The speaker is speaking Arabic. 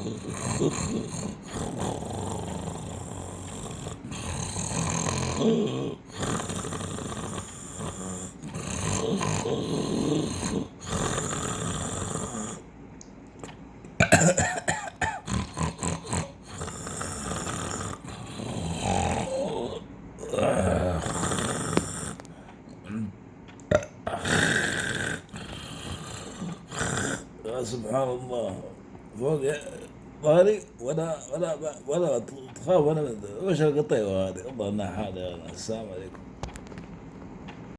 يا سبحان الله، فوق ظهري ولا تخاف، انا وش القطيوه هذه؟ الله انها حاله. يا السلام عليكم.